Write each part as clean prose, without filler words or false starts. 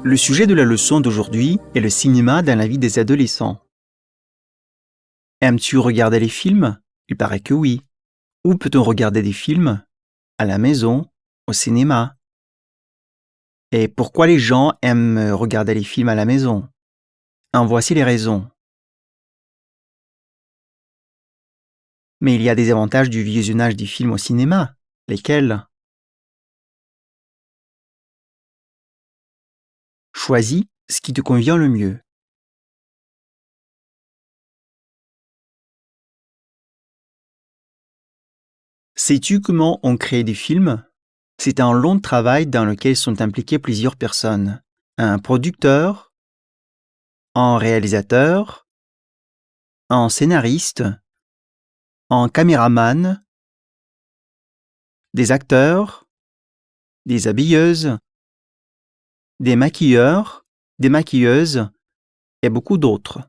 Le sujet de la leçon d'aujourd'hui est le cinéma dans la vie des adolescents. Aimes-tu regarder les films? Il paraît que oui. Où peut-on regarder des films? À la maison, au cinéma. Et pourquoi les gens aiment regarder les films à la maison? En voici les raisons. Mais il y a des avantages du visionnage des films au cinéma. Lesquels? Choisis ce qui te convient le mieux. Sais-tu comment on crée des films? C'est un long travail dans lequel sont impliquées plusieurs personnes. Un producteur, un réalisateur, un scénariste, un caméraman, des acteurs, des habilleuses, des maquilleurs, des maquilleuses et beaucoup d'autres.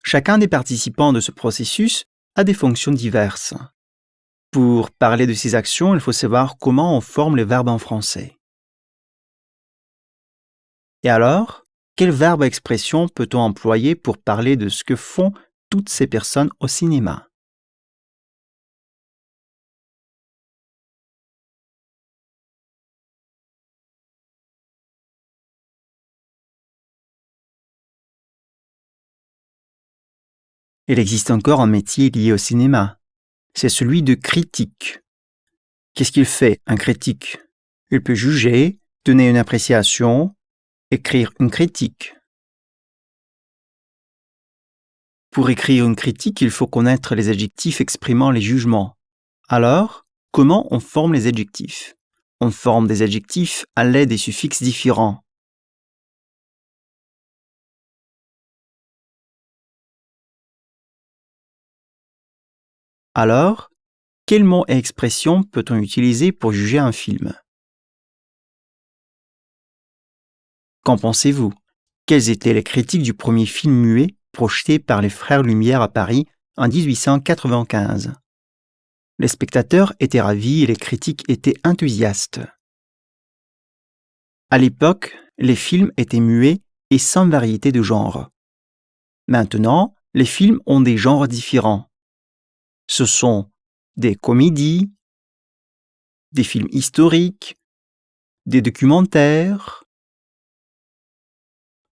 Chacun des participants de ce processus a des fonctions diverses. Pour parler de ces actions, il faut savoir comment on forme les verbes en français. Et alors, quel verbe à expression peut-on employer pour parler de ce que font toutes ces personnes au cinéma? Il existe encore un métier lié au cinéma. C'est celui de critique. Qu'est-ce qu'il fait, un critique? Il peut juger, donner une appréciation, écrire une critique. Pour écrire une critique, il faut connaître les adjectifs exprimant les jugements. Alors, comment on forme les adjectifs? On forme des adjectifs à l'aide des suffixes différents. Alors, quels mots et expressions peut-on utiliser pour juger un film? Qu'en pensez-vous? Quelles étaient les critiques du premier film muet projeté par les frères Lumière à Paris en 1895? Les spectateurs étaient ravis et les critiques étaient enthousiastes. À l'époque, les films étaient muets et sans variété de genre. Maintenant, les films ont des genres différents. Ce sont des comédies, des films historiques, des documentaires,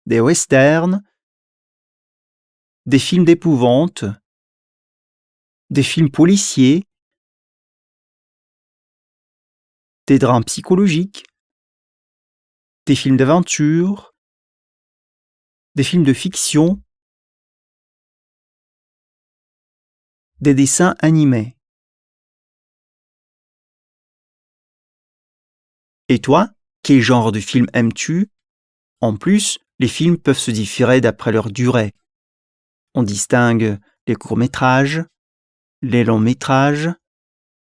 des westerns, des films d'épouvante, des films policiers, des drames psychologiques, des films d'aventure, des films de fiction, des dessins animés. Et toi, quel genre de film aimes-tu? En plus, les films peuvent se différer d'après leur durée. On distingue les courts-métrages, les longs-métrages,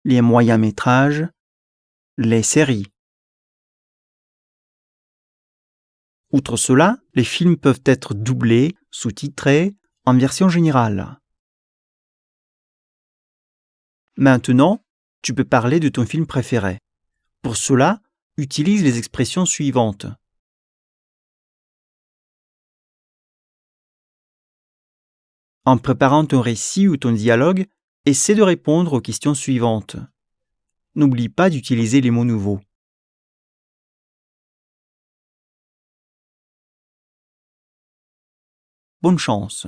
les moyens-métrages, les séries. Outre cela, les films peuvent être doublés, sous-titrés, en version générale. Maintenant, tu peux parler de ton film préféré. Pour cela, utilise les expressions suivantes. En préparant ton récit ou ton dialogue, essaie de répondre aux questions suivantes. N'oublie pas d'utiliser les mots nouveaux. Bonne chance.